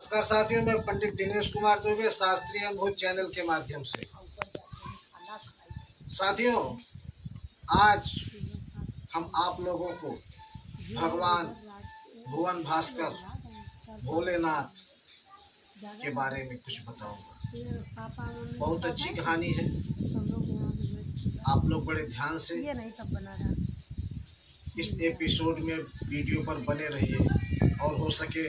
नमस्कार साथियों, मैं पंडित दिनेश कुमार दुबे शास्त्रीय अनुभूत चैनल के माध्यम से। साथियों, आज हम आप लोगों को भगवान भुवन भास्कर भोलेनाथ के बारे में कुछ बताऊंगा। बहुत अच्छी कहानी है, आप लोग बड़े ध्यान से इस एपिसोड में वीडियो पर बने रहिए और हो सके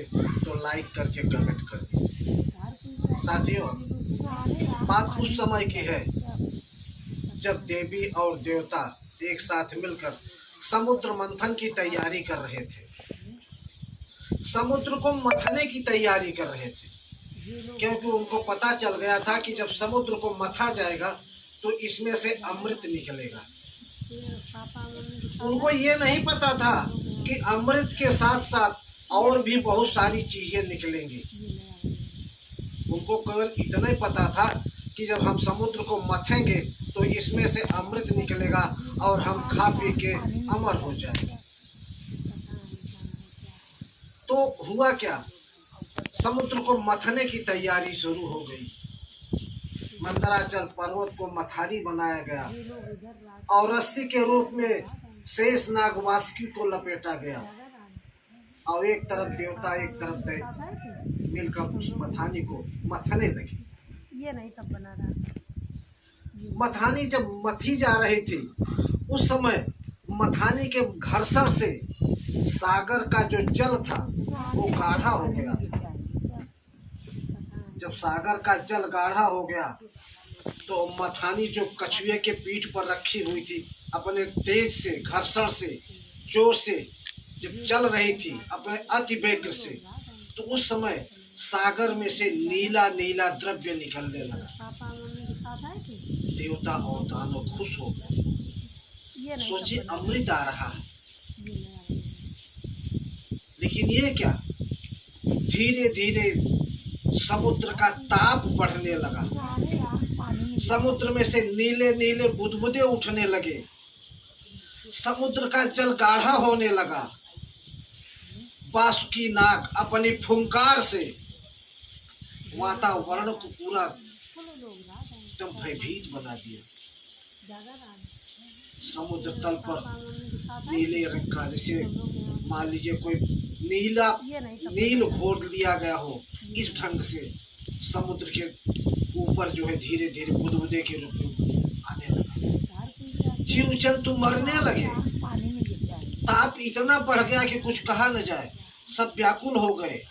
तो लाइक करके कमेंट कर दीजिए। साथियों, बात उस समय की है जब देवी और देवता एक साथ मिलकर समुद्र मंथन की तैयारी कर रहे थे। समुद्र को मथने की तैयारी कर रहे थे, क्योंकि उनको पता चल गया था कि जब समुद्र को मथा जाएगा तो इसमें से अमृत निकलेगा। उनको ये नहीं पता था कि अमृत के साथ साथ और भी बहुत सारी चीजें निकलेंगी। उनको केवल इतना ही पता था कि जब हम समुद्र को मथेंगे तो इसमें से अमृत निकलेगा और हम खा पी के अमर हो जाएंगे। तो हुआ क्या, समुद्र को मथने की तैयारी शुरू हो गई। मंदराचल पर्वत को मथारी बनाया गया और रस्सी के रूप में शेष नाग वासुकी को लपेटा गया और एक तरफ देवता एक तरफ मिलकर उस मथानी को मथने लगे। मथानी जब मथी जा रही थी उस समय मथानी के घर्षण से सागर का जो जल था वो गाढ़ा हो गया। जब सागर का जल गाढ़ा हो गया तो मथानी जो कछुए के पीठ पर रखी हुई थी, अपने तेज से घर्षण से जोर से जब चल रही थी अपने अति वेग से, तो उस समय सागर में से नीला नीला द्रव्य निकलने लगा। देवता और दानव खुश हो गए, सोचे अमृत आ रहा है। लेकिन ये क्या, धीरे धीरे समुद्र का ताप बढ़ने लगा। समुद्र में से नीले नीले बुदबुदे उठने लगे, समुद्र का जल गाढ़ा होने लगा। वासुकी नाग अपनी फुंकार से वातावरण को पूरा एकदम भयभीत बना दिया। समुद्र तल पर नीले रंग का, जैसे मान लीजिए कोई नील घोर लिया गया हो, इस ढंग से समुद्र के ऊपर जो है धीरे धीरे बुदबुदे के रूप में आने लगा। जीव जंतु मरने लगे, ताप इतना बढ़ गया कि कुछ कहा न जाए। सब व्याकुल हो गए,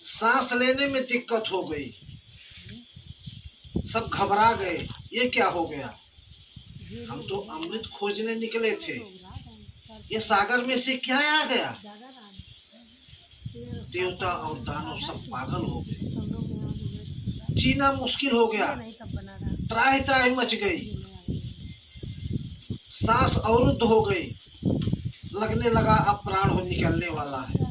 सांस लेने में दिक्कत हो गई, सब घबरा गए। ये क्या हो गया, हम तो अमृत खोजने निकले थे, ये सागर में से क्या आ गया। देवता और दानव सब पागल हो गए, जीना मुश्किल हो गया, त्राहि त्राहि मच गई, सांस अवरुद्ध हो गई, लगने लगा अब प्राण हो निकलने वाला है।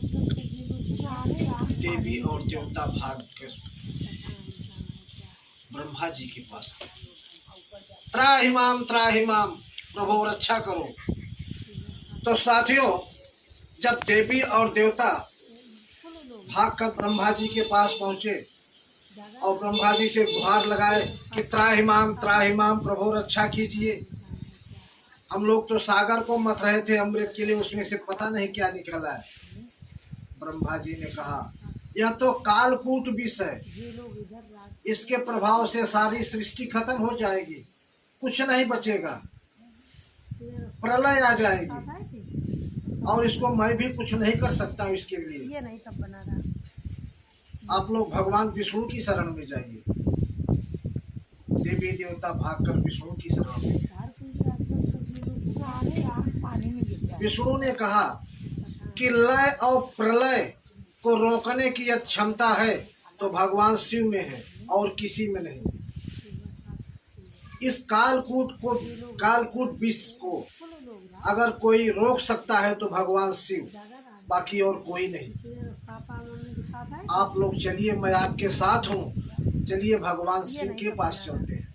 देवी और देवता भागकर ब्रह्मा जी के पास, त्राहि माम प्रभु रक्षा करो। तो साथियों, जब देवी और देवता भागकर ब्रह्मा जी के पास पहुंचे और ब्रह्मा जी से गुहार लगाए कि त्राहि माम प्रभु रक्षा कीजिए, हम लोग तो सागर को मथ रहे थे अमृत के लिए, उसमें से पता नहीं क्या निकला है। ब्रह्मा जी ने कहा, यह तो कालकूट विष है, इसके प्रभाव से सारी सृष्टि खत्म हो जाएगी, कुछ नहीं बचेगा, प्रलय आ जाएगी और इसको मैं भी कुछ नहीं कर सकता हूँ। इसके लिए आप लोग भगवान विष्णु की शरण में जाइए। देवी देवता भागकर विष्णु की शरण में। विष्णु ने कहा कि लय और प्रलय को रोकने की यदि क्षमता है तो भगवान शिव में है और किसी में नहीं। इस कालकूट विष को अगर कोई रोक सकता है तो भगवान शिव, बाकी और कोई नहीं। आप लोग चलिए, मैं आपके साथ हूँ, चलिए भगवान शिव के पास चलते हैं।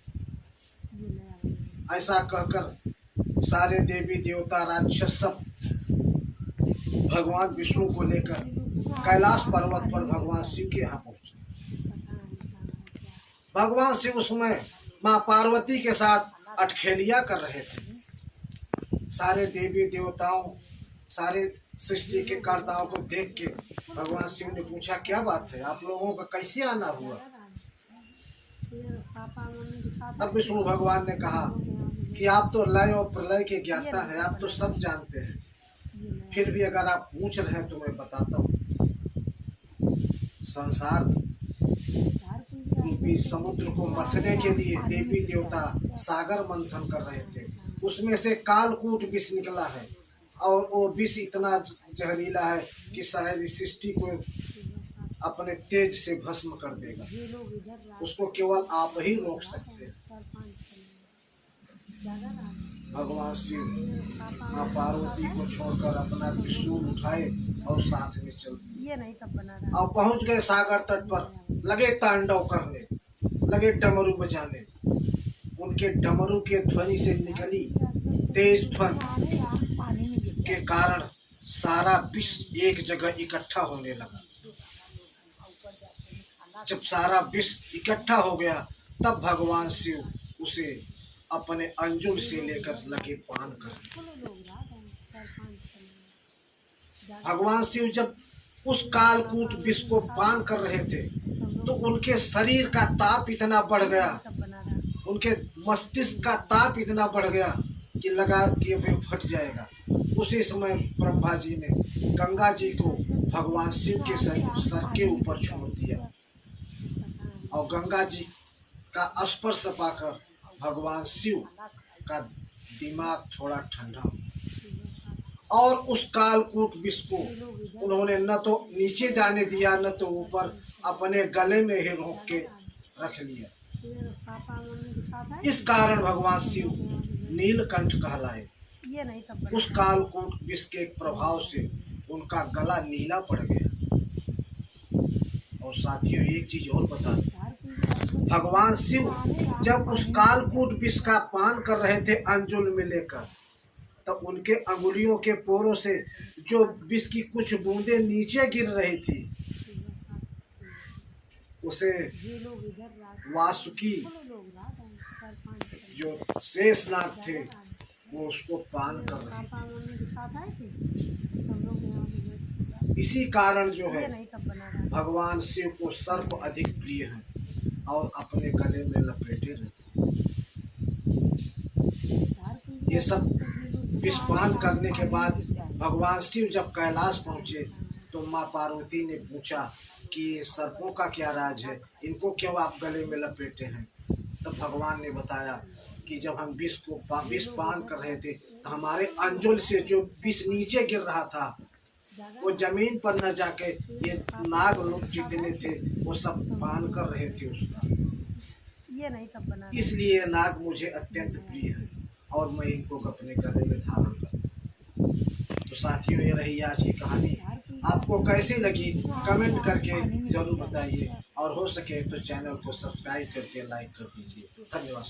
ऐसा कहकर सारे देवी देवता राक्षस सब भगवान विष्णु को लेकर कैलाश पर्वत पर भगवान शिव के यहाँ पहुंचे। भगवान शिव उसमें माँ पार्वती के साथ अटखेलियाँ कर रहे थे। सारे देवी देवताओं, सारे सृष्टि के कर्ताओं को देख के भगवान शिव ने पूछा, क्या बात है, आप लोगों का कैसे आना हुआ? तब विष्णु भगवान ने कहा कि आप तो लय और प्रलय के ज्ञाता हैं, आप तो सब जानते हैं, फिर भी अगर आप पूछ रहे हैं तो मैं बताता हूँ। संसार रूपी समुद्र को मथने के लिए देवी देवता सागर मंथन कर रहे थे। उसमें से कालकूट विष निकला है और वो विष इतना जहरीला है कि सारी सृष्टि को अपने तेज से भस्म कर देगा। उसको केवल आप ही रोक सकते हैं। भगवान शिव माँ पार्वती को छोड़कर अपना त्रिशूल उठाए और साथ में चल दिए और पहुंच गए सागर तट पर। लगे तांडव करने, लगे डमरू बजाने। उनके डमरू के ध्वनि से निकली तेज ध्वनि के कारण सारा विश्व एक जगह इकट्ठा होने लगा। जब सारा विश्व इकट्ठा हो गया तब भगवान शिव उसे अपने अंजुल से लेकर लगे पान कर। भगवान शिव जब उस कालकूट विष को पान कर रहे थे तो उनके शरीर का ताप इतना बढ़ गया, उनके मस्तिष्क का ताप इतना बढ़ गया कि लगा कि वे फट जाएगा। उसी समय ब्रह्मा जी ने गंगा जी को भगवान शिव के सर के ऊपर छोड़ दिया और गंगा जी का स्पर्श पाकर भगवान शिव का दिमाग थोड़ा ठंडा और उस कालकूट विष को उन्होंने न तो नीचे जाने दिया न तो ऊपर, अपने गले में ही रोक के रख लिया। इस कारण भगवान शिव नीलकंठ कहलाए। उस कालकूट विष के प्रभाव से उनका गला नीला पड़ गया। और साथियों एक चीज और बता दूं, भगवान शिव जब उस कालकूट विष का पान कर रहे थे अंजुल में लेकर, तो उनके अंगुलियों के पोरों से जो विष की कुछ बूंदें नीचे गिर रही थी उसे वासुकी जो शेषनाग थे वो उसको पान कर रहे थे। इसी कारण जो है भगवान शिव को सर्प अधिक प्रिय है और अपने गले में लपेटे रहते। ये सब विष पान करने के बाद भगवान शिव जब कैलाश पहुँचे तो माँ पार्वती ने पूछा कि सर्पों का क्या राज है, इनको क्यों आप गले में लपेटे हैं? तब भगवान ने बताया कि जब हम विष पान कर रहे थे तो हमारे अंजुल से जो विष नीचे गिर रहा था वो जमीन पर न जाके ये नाग लोग जितने थे वो सब पान कर रहे थे उसका। इसलिए नाग मुझे अत्यंत प्रिय है और मैं इनको अपने गले में धारण करता हूँ। तो साथियों ये रही आज की कहानी। आपको कैसी लगी कमेंट करके जरूर बताइए और हो सके तो चैनल को सब्सक्राइब करके लाइक कर दीजिए। धन्यवाद।